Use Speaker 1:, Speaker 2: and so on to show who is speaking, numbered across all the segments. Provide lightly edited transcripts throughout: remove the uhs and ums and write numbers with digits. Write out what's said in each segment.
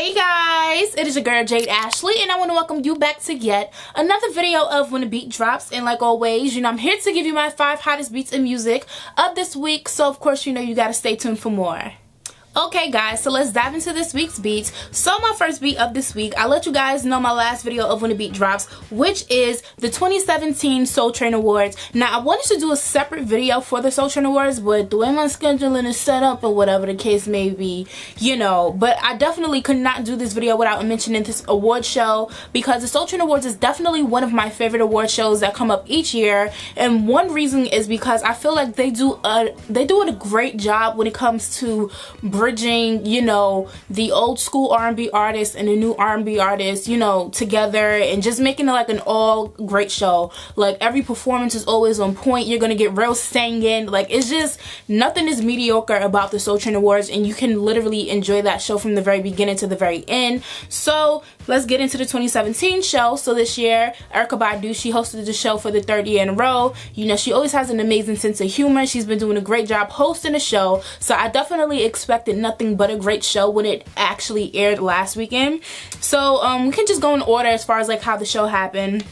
Speaker 1: Hey guys, it is your girl Jade Ashley, and I want to welcome you back to yet another video of When a Beat Drops. And like always, I'm here to give you my 5 hottest beats in music of this week, so of course you gotta stay tuned for more. Okay guys, so let's dive into this week's beats. So my first beat of this week, I'll let you guys know my last video of When a Beat Drops, which is the 2017 Soul Train Awards. Now I wanted to do a separate video for the Soul Train Awards, but the way my scheduling is set up or whatever the case may be, but I definitely could not do this video without mentioning this award show, because the Soul Train Awards is definitely one of my favorite award shows that come up each year. And one reason is because I feel like they do a great job when it comes to bridging, the old school R&B artists and the new R&B artists, together, and just making it like an all great show. Like every performance is always on point. You're gonna get real singing. Like it's just nothing is mediocre about the Soul Train Awards, and you can literally enjoy that show from the very beginning to the very end. So let's get into the 2017 show. So this year, Erykah Badu, she hosted the show for the 3rd year in a row. She always has an amazing sense of humor. She's been doing a great job hosting the show. So I definitely expected nothing but a great show when it actually aired last weekend. So we can just go in order as far as like how the show happened.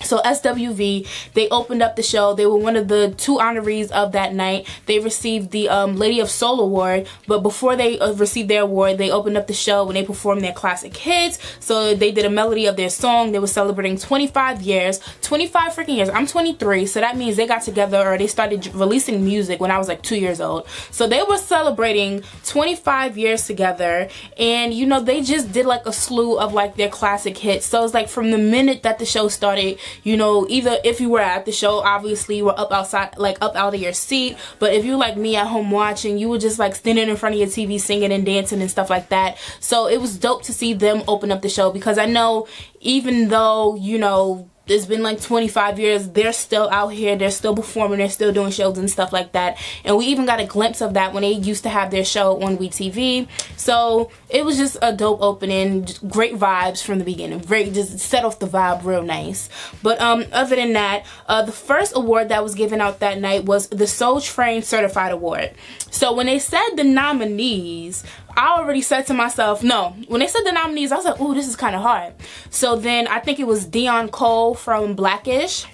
Speaker 1: So SWV, they opened up the show. They were one of the 2 honorees of that night. They received the Lady of Soul Award, but before they received their award, they opened up the show when they performed their classic hits. So they did a melody of their song. They were celebrating 25 years. 25 freaking years. I'm 23, so that means they got together, or they started releasing music when I was like 2 years old. So they were celebrating 25 years together, and they just did like a slew of like their classic hits. So it's like from the minute that the show started, either if you were at the show, obviously you were up outside, like up out of your seat, but if you like me at home watching, you were just like standing in front of your TV singing and dancing and stuff like that. So it was dope to see them open up the show, because I know even though it's been like 25 years, they're still out here, they're still performing, they're still doing shows and stuff like that. And we even got a glimpse of that when they used to have their show on WeTV. So it was just a dope opening, just great vibes from the beginning, just set off the vibe real nice. But other than that, the first award that was given out that night was the Soul Train Certified Award. So when they said the nominees, I already said to myself, no. When they said the nominees, I was like, ooh, this is kind of hard. So then I think it was Dion Cole from Blackish.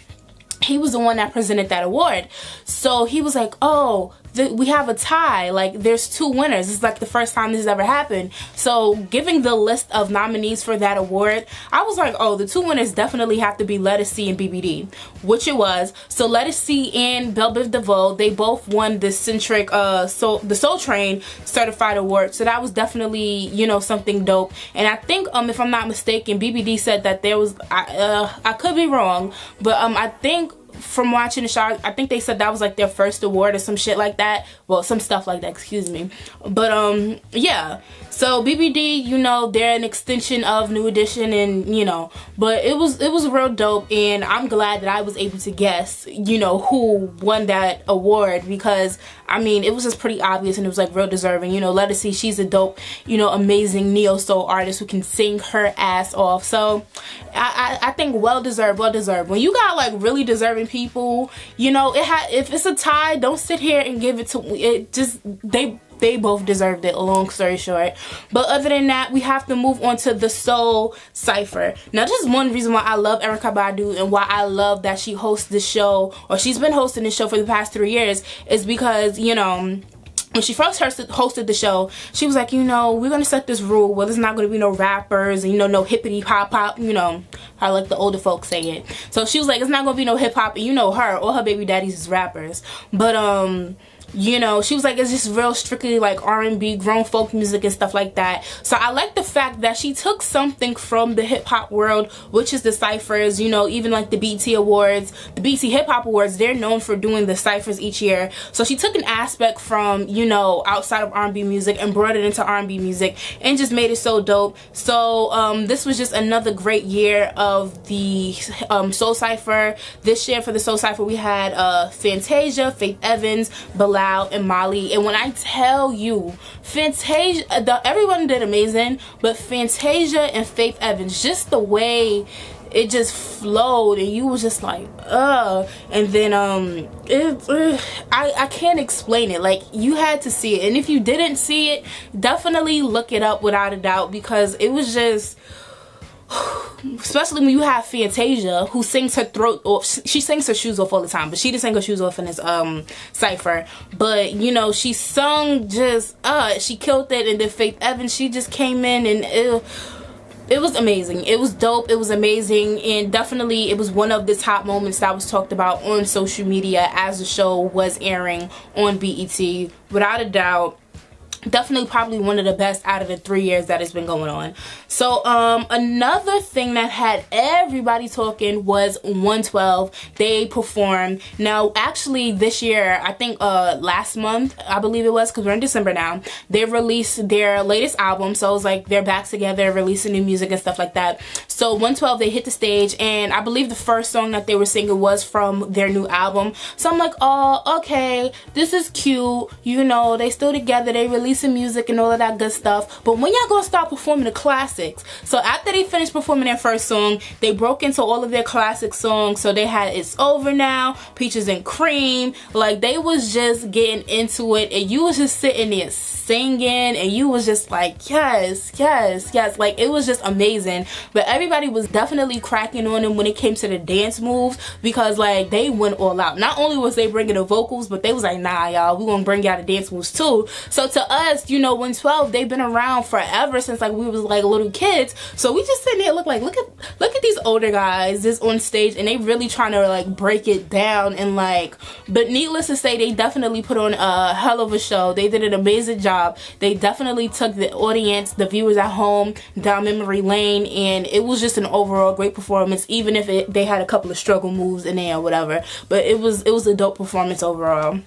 Speaker 1: He was the one that presented that award. So he was like, oh, we have a tie. Like there's 2 winners. It's like the first time this has ever happened. So giving the list of nominees for that award, I was like, oh, the 2 winners definitely have to be Lettucey and BBD, which it was. So Lettucey and Belle Biv DeVoe, they both won the Centric the Soul Train Certified Award. So that was definitely something dope. And I think if I'm not mistaken, BBD said that there was I could be wrong, but I think from watching the show, I think they said that was like their first award or some shit like that. Well, some stuff like that, excuse me. But yeah, so BBD, they're an extension of New Edition, and but it was real dope, and I'm glad that I was able to guess who won that award, because I mean it was just pretty obvious, and it was like real deserving. Lettucey, she's a dope, amazing neo soul artist who can sing her ass off. So I think well deserved. When you got like really deserving people, if it's a tie, don't sit here and give it to it. Just they both deserved it, long story short. But other than that, we have to move on to the Soul Cypher. Now, this is one reason why I love Erykah Badu, and why I love that she hosts this show, or she's been hosting this show for the past 3 years, is because when she first hosted the show, she was like, we're going to set this rule where there's not going to be no rappers and, no hippity hop, how like the older folks say it. So she was like, it's not going to be no hip hop, and her, all her baby daddies is rappers. But, she was like, it's just real strictly like R&B, grown folk music and stuff like that. So I like the fact that she took something from the hip-hop world, which is the cyphers, even like the BET Awards, the BET Hip Hop Awards, they're known for doing the cyphers each year. So she took an aspect from, outside of R&B music and brought it into R&B music, and just made it so dope. So this was just another great year of the Soul Cypher. This year for the Soul Cypher, we had Fantasia, Faith Evans, Blige, and Molly. And when I tell you, Fantasia, everyone did amazing, but Fantasia and Faith Evans, just the way it just flowed, and you was just like, and then I can't explain it. Like, you had to see it, and if you didn't see it, definitely look it up without a doubt, because it was just, especially when you have Fantasia, who sings her throat off. She sings her shoes off all the time, but she didn't sing her shoes off in this cypher. But you know, she sung just she killed it. And then Faith Evans, she just came in, and it was amazing. It was dope. It was amazing, and definitely it was one of the top moments that was talked about on social media as the show was airing on BET, without a doubt. Definitely probably one of the best out of the 3 years that it's been going on. So another thing that had everybody talking was 112. They performed. Now actually this year, I think last month, I believe it was, because we're in December now, they released their latest album. So it was like they're back together releasing new music and stuff like that. So 112, they hit the stage, and I believe the first song that they were singing was from their new album. So I'm like, oh, okay, this is cute. You know, they still together, they releasing music and all of that good stuff. But when y'all gonna start performing the classics? So after they finished performing their first song, they broke into all of their classic songs. So they had It's Over Now, Peaches and Cream. Like, they was just getting into it, and you was just sitting there singing, and you was just like, yes, yes, yes. Like, it was just amazing. But everybody was definitely cracking on them when it came to the dance moves, because like they went all out. Not only was they bringing the vocals, but they was like, nah, y'all, we gonna bring y'all the dance moves too. So to us, you know, 112, they've been around forever, since like we was like little kids. So we just sitting there look at these older guys just on stage, and they really trying to like break it down, and like, but needless to say, they definitely put on a hell of a show. They did an amazing job. They definitely took the audience, the viewers at home, down memory lane, and it was just an overall great performance, even if they had a couple of struggle moves in there or whatever. But it was a dope performance overall.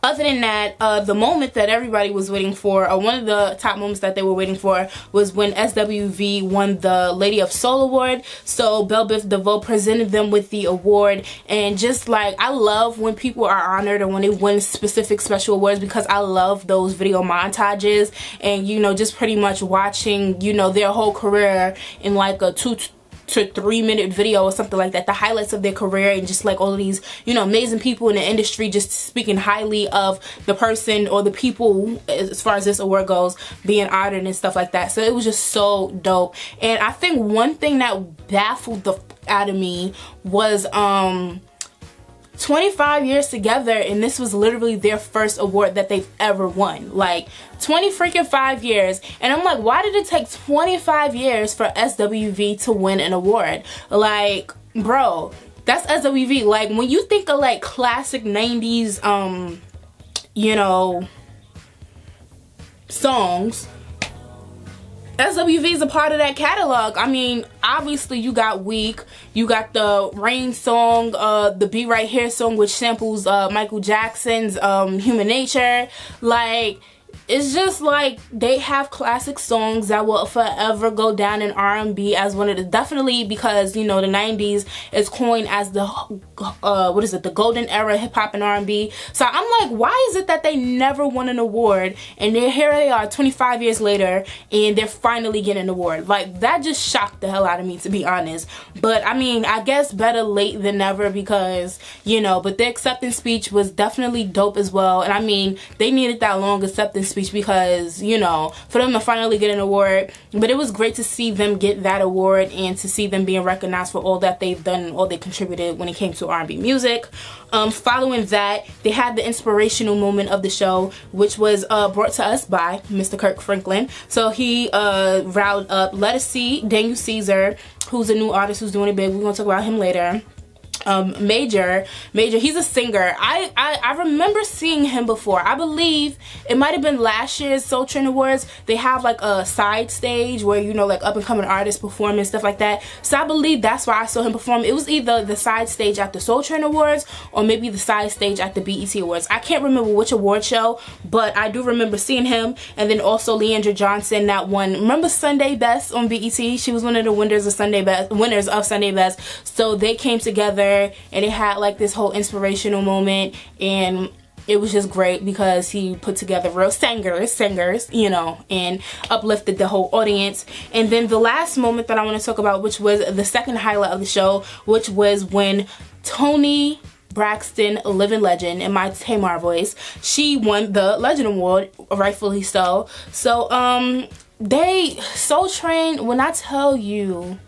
Speaker 1: Other than that, the moment that everybody was waiting for, or one of the top moments that they were waiting for, was when SWV won the Lady of Soul Award. So Belle Biv DeVoe presented them with the award, and just like, I love when people are honored or when they win specific special awards, because I love those video montages, and you know, just pretty much watching, you know, their whole career in like a 2 to 3 minute video or something like that, the highlights of their career, and just like all of these, you know, amazing people in the industry just speaking highly of the person or the people, as far as this award goes, being honored and stuff like that. So it was just so dope. And I think one thing that baffled the out of me was 25 years together, and this was literally their first award that they've ever won. Like, 5 years. And I'm like, why did it take 25 years for SWV to win an award? Like, bro, that's SWV. Like, when you think of like classic 90s you know, songs, SWV is a part of that catalog. I mean, obviously you got Weak, you got the Rain song, the Be Right Here song, which samples Michael Jackson's Human Nature. Like, it's just like they have classic songs that will forever go down in R&B as one of the, definitely because, you know, the 90s is coined as the what is it, the golden era hip hop and R&B. So I'm like, why is it that they never won an award, and here they are 25 years later and they're finally getting an award? Like, that just shocked the hell out of me, to be honest. But I mean, I guess better late than never, because, you know, but the acceptance speech was definitely dope as well. And I mean, they needed that long acceptance speech because, you know, for them to finally get an award. But it was great to see them get that award and to see them being recognized for all that they've done and all they contributed when it came to R&B music. Following that, they had the inspirational moment of the show, which was brought to us by Mr. Kirk Franklin. So he riled up Lettucey, Daniel Caesar, who's a new artist who's doing it big. We're gonna talk about him later. Major, he's a singer. I remember seeing him before. I believe it might have been last year's Soul Train Awards. They have like a side stage where, you know, like up and coming artists perform and stuff like that. So I believe that's why I saw him perform. It was either the side stage at the Soul Train Awards or maybe the side stage at the BET Awards. I can't remember which award show, but I do remember seeing him. And then also Leandra Johnson, that one. Remember Sunday Best on BET? She was one of the winners of Sunday Best. So they came together and it had like this whole inspirational moment, and it was just great because he put together real singers, you know, and uplifted the whole audience. And then the last moment that I want to talk about, which was the second highlight of the show, which was when Toni Braxton, living legend in my Tamar voice, she won the Legend Award, rightfully so. So Soul Train, when I tell you,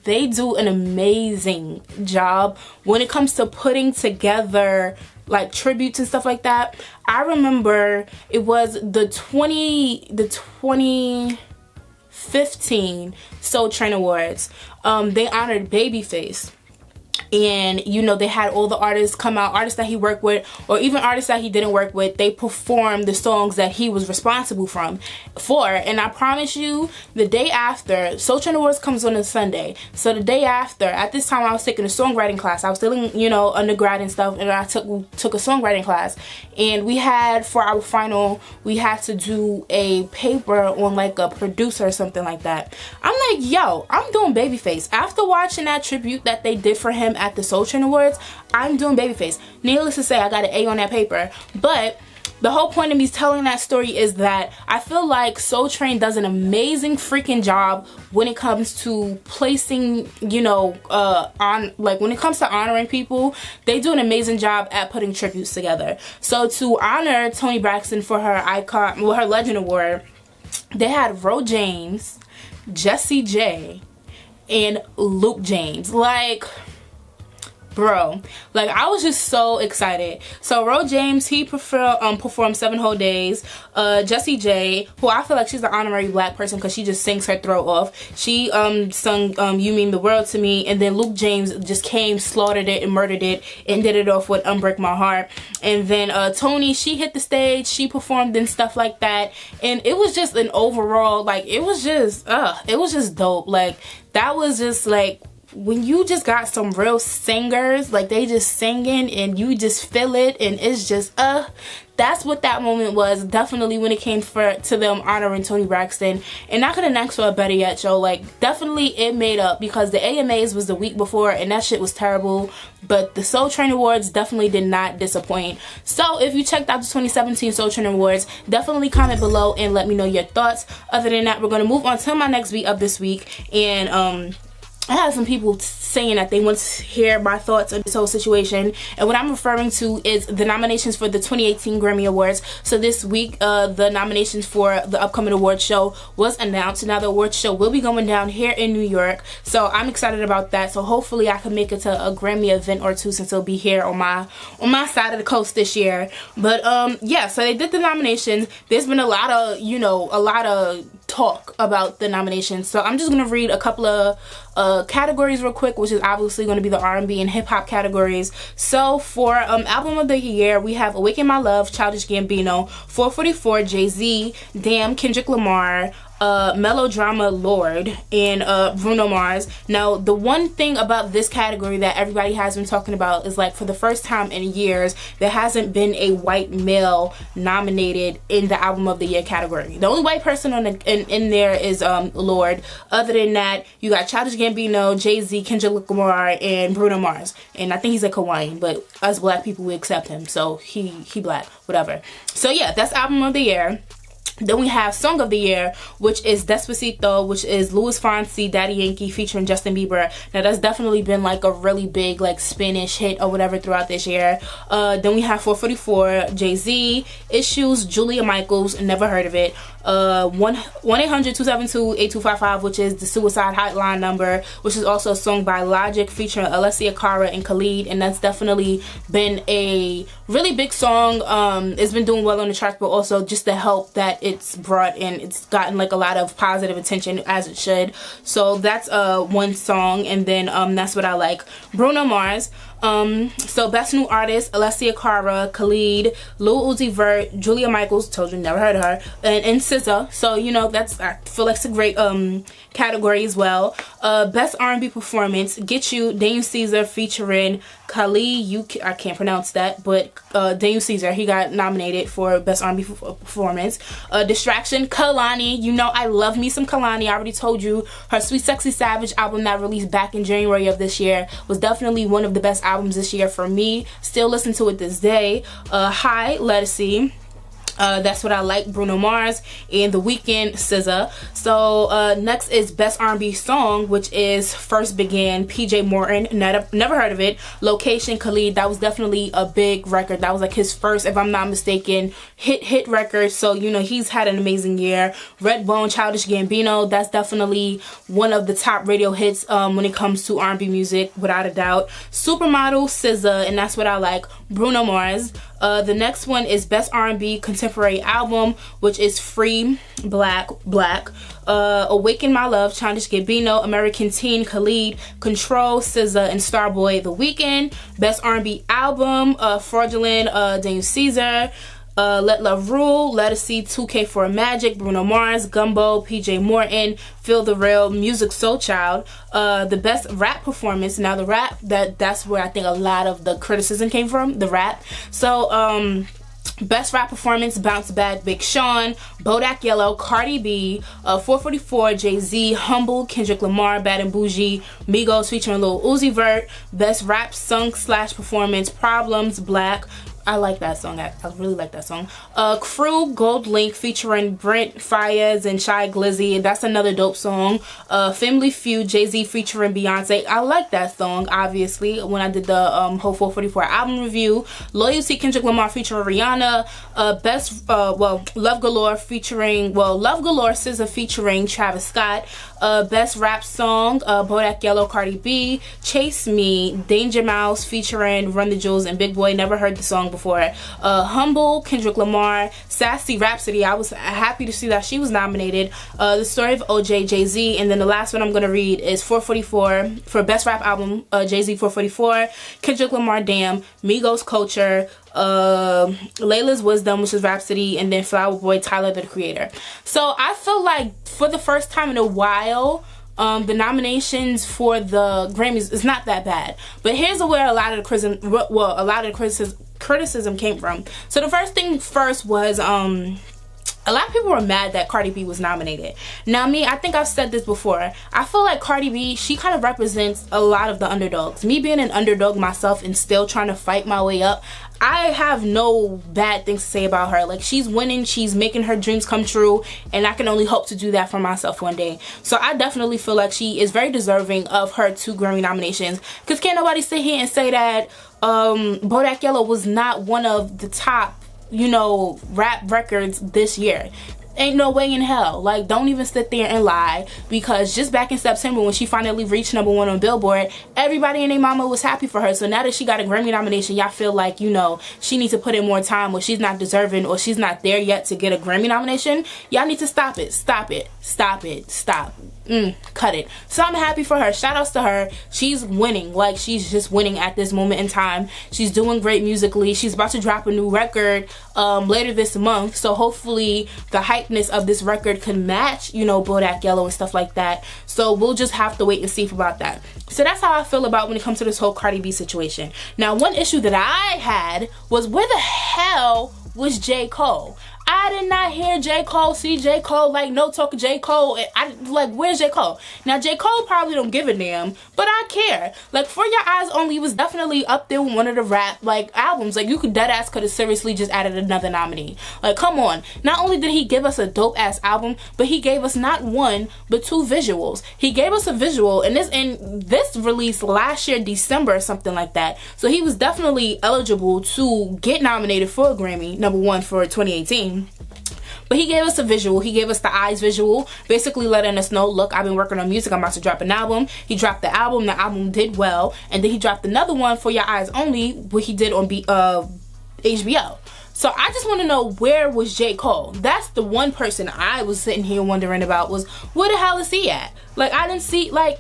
Speaker 1: they do an amazing job when it comes to putting together like tributes and stuff like that. I remember it was the 2015 Soul Train Awards. They honored Babyface. And you know, they had all the artists come out, artists that he worked with or even artists that he didn't work with. They performed the songs that he was responsible for. And I promise you, the day after, Soul Train Awards comes on a Sunday, so the day after, at this time I was taking a songwriting class. I was still in, you know, undergrad and stuff, and I took a songwriting class, and we had, for our final, we had to do a paper on like a producer or something like that. I'm like, yo, I'm doing Babyface. After watching that tribute that they did for him at the Soul Train Awards, I'm doing Babyface. Needless to say, I got an A on that paper. But the whole point of me telling that story is that I feel like Soul Train does an amazing freaking job when it comes to placing, you know, when it comes to honoring people. They do an amazing job at putting tributes together. So to honor Toni Braxton for her her Legend Award, they had Ro James, Jessie J, and Luke James. Like, bro, like, I was just so excited. So Ro James, he performed 7 whole days. Jessie J, who I feel like she's an honorary black person because she just sings her throat off, she sung You Mean the World to Me. And then Luke James just came, slaughtered it and murdered it, and did it off with Unbreak My Heart. And then Toni, she hit the stage, she performed and stuff like that, and it was just an overall, like, it was just dope. Like, that was just like, when you just got some real singers, like, they just singing and you just feel it, and it's just that's what that moment was, definitely, when it came to them honoring Toni Braxton. And I couldn't ask for a better yet show. Like, definitely it made up, because the AMAs was the week before and that shit was terrible, but the Soul Train Awards definitely did not disappoint. So if you checked out the 2017 Soul Train Awards, definitely comment below and let me know your thoughts. Other than that, we're going to move on to my next beat of this week. And I had some people saying that they want to hear my thoughts on this whole situation, and what I'm referring to is the nominations for the 2018 Grammy Awards. So this week, the nominations for the upcoming award show was announced. Now the award show will be going down here in New York, so I'm excited about that. So hopefully I can make it to a Grammy event or two, since it'll be here on my side of the coast this year. But yeah, so they did the nominations. There's been a lot of, you know, talk about the nominations, so I'm just gonna read a couple of categories real quick, which is obviously going to be the R&B and hip-hop categories. So for album of the year, we have Awaken My Love, Childish Gambino; 444, Jay-Z; Damn, Kendrick Lamar; Melodrama, Lord; and Bruno Mars. Now, the one thing about this category that everybody has been talking about is, like, for the first time in years, there hasn't been a white male nominated in the album of the year category. The only white person in there is Lord. Other than that, you got Childish Gambino, Jay-Z, Kendrick Lamar, and Bruno Mars. And I think he's a Hawaiian, but us black people, we accept him, so he black, whatever. So yeah, that's album of the year. Then we have Song of the Year, which is Despacito, which is Luis Fonsi, Daddy Yankee featuring Justin Bieber. Now that's definitely been like a really big, like, Spanish hit or whatever throughout this year. Then we have 444, Jay-Z; Issues, Julia Michaels, never heard of it. 1-800-272-8255, which is the suicide hotline number, which is also a song by Logic featuring Alessia Cara and Khalid, and that's definitely been a really big song. It's been doing well on the charts, but also just the help that it's brought in, it's gotten like a lot of positive attention, as it should. So that's one song. And then That's What I Like, Bruno Mars. So Best New Artist, Alessia Cara, Khalid, Lil Uzi Vert, Julia Michaels, told you never heard of her, and SZA. So, you know, I feel like it's a great category as well. Best R&B Performance, Get You, Daniel Caesar featuring I can't pronounce that, but Daniel Caesar, he got nominated for Best R&B Performance. Distraction, Kehlani. You know I love me some Kehlani. I already told you her Sweet Sexy Savage album that released back in January of this year was definitely one of the best albums this year for me. Still listen to it this day. High, Lettucey. That's What I Like, Bruno Mars, and The Weeknd, SZA. So next is Best R&B Song, which is First Began, PJ Morton. Never heard of it. Location, Khalid. That was definitely a big record. That was like his first, if I'm not mistaken, hit record. So you know he's had an amazing year. Redbone, Childish Gambino. That's definitely one of the top radio hits when it comes to R&B music, without a doubt. Supermodel, SZA, and That's What I Like, Bruno Mars. The next one is Best R&B Contemporary Album, which is Free, Black. Awaken My Love, Childish Gambino. American Teen, Khalid. Control, SZA and Starboy, The Weeknd. Best R&B Album, Fraudulent, Daniel Caesar. Let Love Rule, Lettucey, 2K for Magic, Bruno Mars, Gumbo, PJ Morton, Feel the Real, Music Soul Child. The Best Rap Performance. Now the rap, that's where I think a lot of the criticism came from, the rap. So Best Rap Performance, Bounce Back, Big Sean, Bodak Yellow, Cardi B, 444, Jay-Z, Humble, Kendrick Lamar, Bad and Bougie, Migos featuring Lil Uzi Vert. Best Rap Song / Performance, Problems, Black. I like that song. I really like that song. Crew, Gold Link featuring Brent Faiyaz and Shy Glizzy. That's another dope song. Family Feud, Jay-Z featuring Beyonce. I like that song, obviously, when I did the whole 444 album review. Loyalty, Kendrick Lamar featuring Rihanna. Love Galore featuring, Love Galore, SZA featuring Travis Scott. Best Rap Song, Bodak Yellow, Cardi B. Chase Me, Danger Mouse featuring Run the Jewels and Big Boy. Never heard the song before. Humble, Kendrick Lamar. Sassy Rhapsody, I was happy to see that she was nominated. The Story of OJ, Jay-Z. And then the last one I'm going to read is 444 for Best Rap Album, Jay-Z, 444. Kendrick Lamar, Damn. Migos, Culture. Layla's Wisdom, which is Rhapsody, and then Flower Boy, Tyler, the Creator. So I feel like for the first time in a while, the nominations for the Grammys is not that bad. But here's where a lot of the criticism came from. So the first thing first was a lot of people were mad that Cardi B was nominated. Now me, I think I've said this before. I feel like Cardi B, she kind of represents a lot of the underdogs. Me being an underdog myself and still trying to fight my way up, I have no bad things to say about her. Like, she's winning, she's making her dreams come true, and I can only hope to do that for myself one day. So I definitely feel like she is very deserving of her 2 Grammy nominations. Because can't nobody sit here and say that Bodak Yellow was not one of the top, you know, rap records this year. Ain't no way in hell. Like, don't even sit there and lie, because just back in September when she finally reached #1 on Billboard, everybody and their mama was happy for her. So now that she got a Grammy nomination, y'all feel like, you know, she needs to put in more time, or she's not deserving, or she's not there yet to get a Grammy nomination. Y'all need to stop it. Stop it. Stop it. Stop. Cut it. So I'm happy for her. Shout outs to her. She's winning. Like, she's just winning at this moment in time. She's doing great musically. She's about to drop a new record later this month. So hopefully the hypeness of this record can match, you know, Bodak Yellow and stuff like that. So we'll just have to wait and see about that. So that's how I feel about when it comes to this whole Cardi B situation. Now, one issue that I had was, where the hell was J. Cole? I did not hear J. Cole, see J. Cole, like, no talking J. Cole. Like, where's J. Cole? Now, J. Cole probably don't give a damn, but I care. Like, For Your Eyes Only was definitely up there with one of the rap, like, albums. Like, you could, deadass could have seriously just added another nominee. Like, come on. Not only did he give us a dope-ass album, but he gave us not 1, but 2 visuals. He gave us a visual, and this released last year, December, or something like that. So he was definitely eligible to get nominated for a Grammy, #1 for 2018. But he gave us a visual. He gave us the eyes visual, basically letting us know, look, I've been working on music, I'm about to drop an album. He dropped the album did well, and then he dropped another one, For Your Eyes Only, what he did on HBO. So I just want to know, where was J. Cole? That's the one person I was sitting here wondering about, was where the hell is he at? Like, I didn't see, like,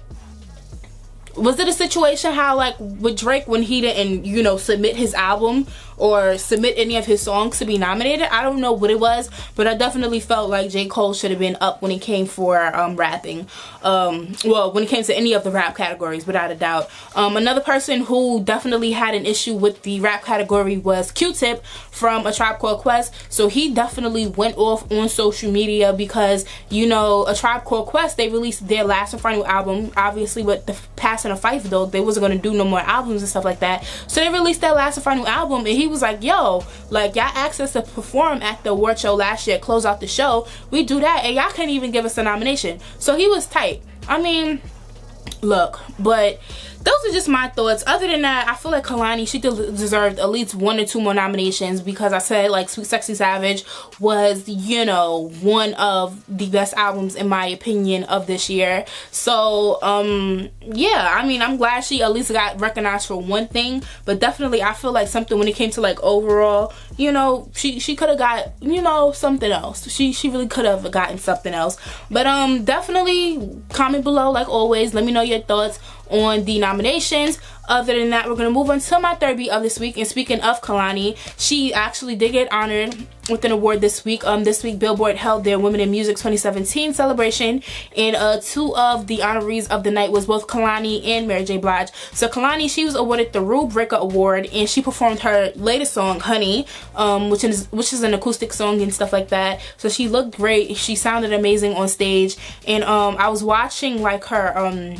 Speaker 1: was it a situation how, like, with Drake, when he didn't, you know, submit his album or submit any of his songs to be nominated. I don't know what it was, but I definitely felt like J. Cole should have been up when it came for rapping. Well, when it came to any of the rap categories, without a doubt. Another person who definitely had an issue with the rap category was Q-Tip from A Tribe Called Quest. So he definitely went off on social media because, you know, A Tribe Called Quest, they released their last and final album. Obviously with the passing of Phife though, they wasn't going to do no more albums and stuff like that. So they released their last and final album, and he was like, yo, like, y'all asked us to perform at the award show last year, close out the show, we do that, and y'all can't even give us a nomination. So he was tight. I mean, look, but those are just my thoughts. Other than that, I feel like Kehlani, she deserved at least 1 or 2 more nominations, because I said, like, Sweet Sexy Savage was, you know, one of the best albums in my opinion of this year. So yeah, I mean, I'm glad she at least got recognized for one thing, but definitely I feel like something when it came to like overall, you know, she could have got, you know, something else. She really could have gotten something else. But definitely comment below like always. Let me know your thoughts on the nominations. Other than that, we're going to move on to my third beat of this week. And speaking of Kehlani, she actually did get honored with an award this week. This week, Billboard held their Women in Music 2017 celebration, and 2 of the honorees of the night was both Kehlani and Mary J. Blige. So Kehlani, she was awarded the Rule Breaker Award, and she performed her latest song, Honey, which is an acoustic song and stuff like that. So she looked great. She sounded amazing on stage, and I was watching like her.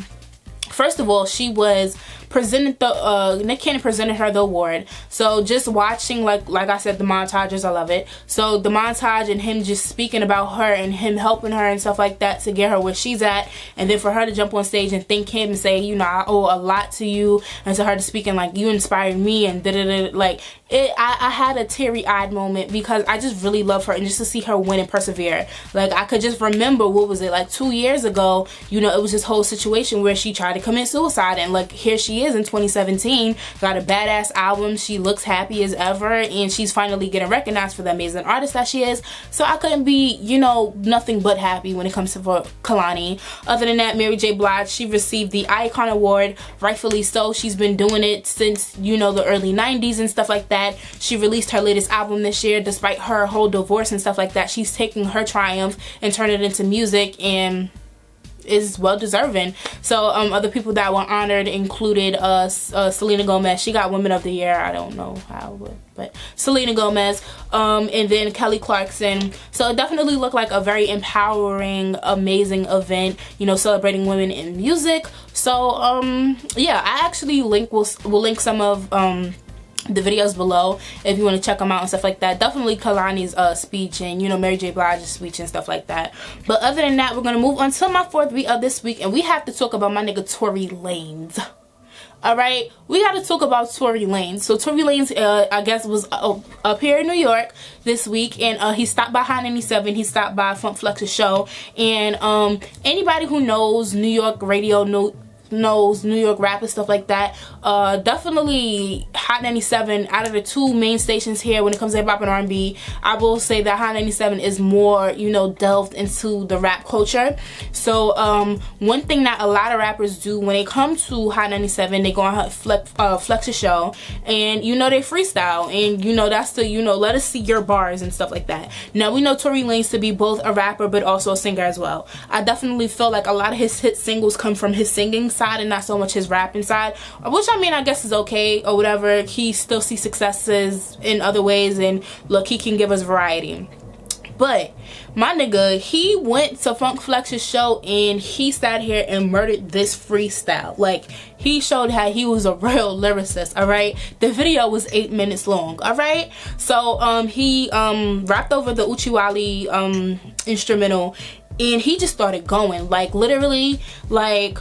Speaker 1: First of all, she was presented the Nick Cannon presented her the award. So just watching, like I said, the montages, I love it. So the montage and him just speaking about her and him helping her and stuff like that to get her where she's at, and then for her to jump on stage and thank him and say, you know, I owe a lot to you, and to her to speaking like, you inspired me, and like it, I had a teary-eyed moment because I just really love her, and just to see her win and persevere. Like, I could just remember, what was it, like 2 years ago, you know, it was this whole situation where she tried to commit suicide, and like here she is in 2017, got a badass album, she looks happy as ever, and she's finally getting recognized for the amazing artist that she is. So I couldn't be, you know, nothing but happy when it comes to Kehlani. Other than that, Mary J. Blige, she received the Icon Award, rightfully so. She's been doing it since, you know, the early 90s and stuff like that. She released her latest album this year, despite her whole divorce and stuff like that. She's taking her triumph and turning it into music, and is well deserving. So other people that were honored included Selena Gomez. She got Woman of the Year. I don't know how, but Selena Gomez, and then Kelly Clarkson. So it definitely looked like a very empowering, amazing event, you know, celebrating women in music. So yeah, I actually will link some of the videos below if you want to check them out and stuff like that. Definitely Kehlani's speech, and, you know, Mary J. Blige's speech and stuff like that. But other than that, we're going to move on to my fourth beat of this week, and we have to talk about my nigga Tory Lanez. Alright, we got to talk about Tory Lanez. So Tory Lanez, I guess, was up here in New York this week, and he stopped by Hot 97. He stopped by Funk Flex's show, and anybody who knows New York radio knows New York rap and stuff like that, definitely Hot 97, out of the 2 main stations here when it comes to hip hop and R&B, I will say that Hot 97 is more, you know, delved into the rap culture. So one thing that a lot of rappers do when they come to Hot 97, they go on Flex's show, and, you know, they freestyle, and, you know, that's the, you know, let us see your bars and stuff like that. Now, we know Tory Lanez to be both a rapper but also a singer as well. I definitely feel like a lot of his hit singles come from his singing side and not so much his rapping side, which, I mean, I guess is okay or whatever. He still sees successes in other ways, and look, he can give us variety. But my nigga, he went to Funk Flex's show, and he sat here and murdered this freestyle. Like, he showed how he was a real lyricist, alright? The video was 8 minutes long, alright? So he rapped over the Uchiwali instrumental, and he just started going, like, literally, like,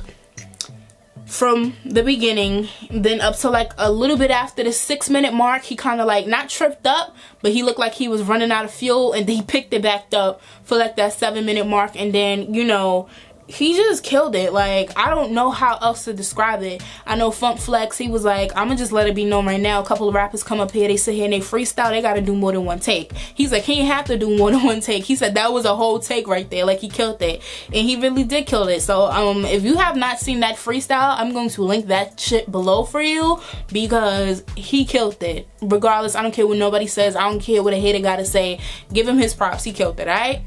Speaker 1: from the beginning, then up to like a little bit after the 6-minute mark, he kind of like not tripped up, but he looked like he was running out of fuel, and then he picked it back up for like that 7-minute mark, and then, you know, he just killed it. Like, I don't know how else to describe it. I know Funk Flex, he was like, I'm gonna just let it be known right now, a couple of rappers come up here, they sit here and they freestyle, they gotta do more than one take. He's like, he didn't have to do more than one take. He said that was a whole take right there. Like, he killed it, and he really did kill it. So if you have not seen that freestyle, I'm going to link that shit below for you, because he killed it. Regardless, I don't care what nobody says, I don't care what a hater gotta say, give him his props. He killed it. All right.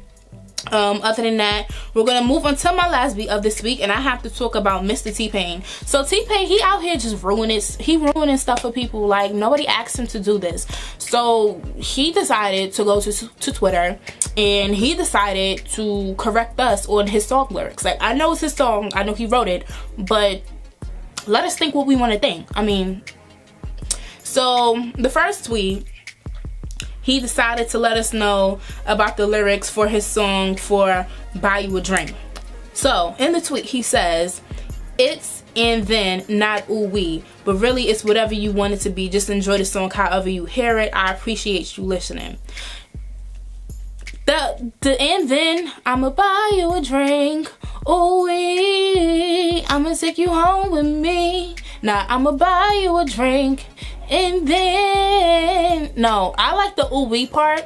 Speaker 1: Other than that, we're gonna move on to my last beat of this week, and I have to talk about Mr. T-Pain. So T-Pain, he out here just ruining stuff for people. Like, nobody asked him to do this. So he decided to go to Twitter, and he decided to correct us on his song lyrics. Like, I know it's his song, I know he wrote it, but let us think what we want to think. I mean, so the first tweet, he decided to let us know about the lyrics for his song for Buy You a Drink. So in the tweet he says, it's and then, not ooh wee, but really it's whatever you want it to be. Just enjoy the song however you hear it. I appreciate you listening. The and then, I'ma buy you a drink, ooh wee, I'ma take you home with me. Now I'ma buy you a drink, and then, no, I like the ooh wee part.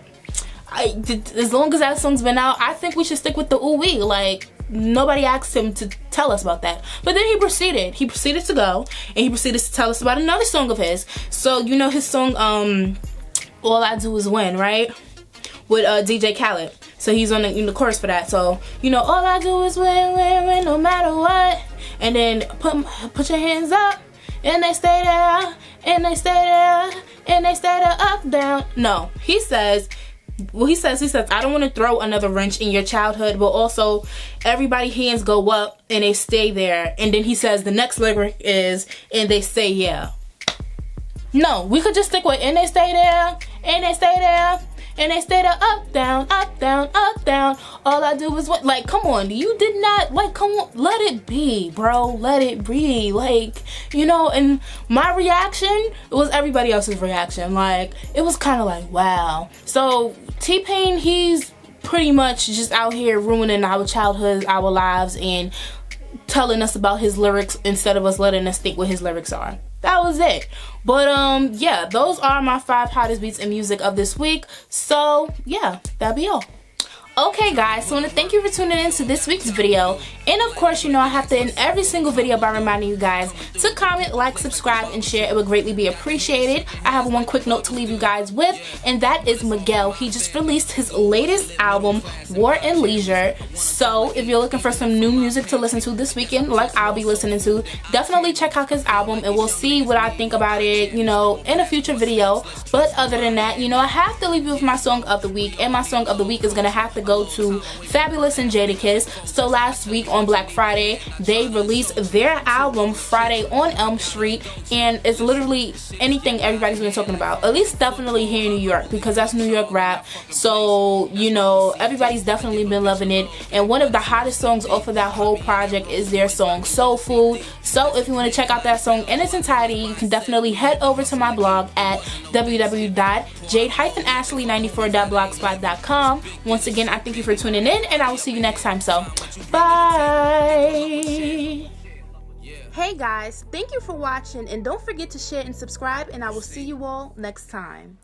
Speaker 1: As long as that song's been out, I think we should stick with the ooh wee. Like, nobody asked him to tell us about that. But then he proceeded to go, and he proceeded to tell us about another song of his. So you know his song, All I Do Is Win, right? With DJ Khaled. So he's on the chorus for that. So, you know, all I do is win, win, win, no matter what. And then put your hands up, and they stay there, and they stay there, and they stay there, up, down. No, he says, well, he says, I don't want to throw another wrench in your childhood, but also everybody hands go up and they stay there. And then he says the next lyric is, and they say yeah. No, we could just stick with, and they stay there, and they stay there, and they stay there, up, down, up, down, up, down. All I do is what? Like, come on, you did not, like, come on, let it be, bro, let it be. Like, you know, and my reaction was everybody else's reaction. Like, it was kind of like, wow. So T-Pain, he's pretty much just out here ruining our childhood, our lives, and telling us about his lyrics instead of us letting us think what his lyrics are. That was it. But yeah, those are my 5 hottest beats in music of this week. So yeah, that'll be all. Okay guys, so I want to thank you for tuning in to this week's video, and of course, you know, I have to end every single video by reminding you guys to comment, like, subscribe, and share. It would greatly be appreciated. I have one quick note to leave you guys with, and that is Miguel. He just released his latest album, War and Leisure. So if you're looking for some new music to listen to this weekend, like I'll be listening to, definitely check out his album, and we'll see what I think about it, you know, in a future video. But other than that, you know, I have to leave you with my song of the week, and my song of the week is gonna have to go to Fabulous and Jadakiss. So last week on Black Friday, they released their album Friday on Elm Street, and it's literally anything everybody's been talking about, at least definitely here in New York, because that's New York rap. So, you know, everybody's definitely been loving it, and one of the hottest songs off of that whole project is their song Soul Food. So if you want to check out that song in its entirety, you can definitely head over to my blog at www.jade-ashley94.blogspot.com. Once again, I thank you for tuning in, and I will see you next time. So bye. Hey guys, thank you for watching, and don't forget to share and subscribe, and I will see you all next time.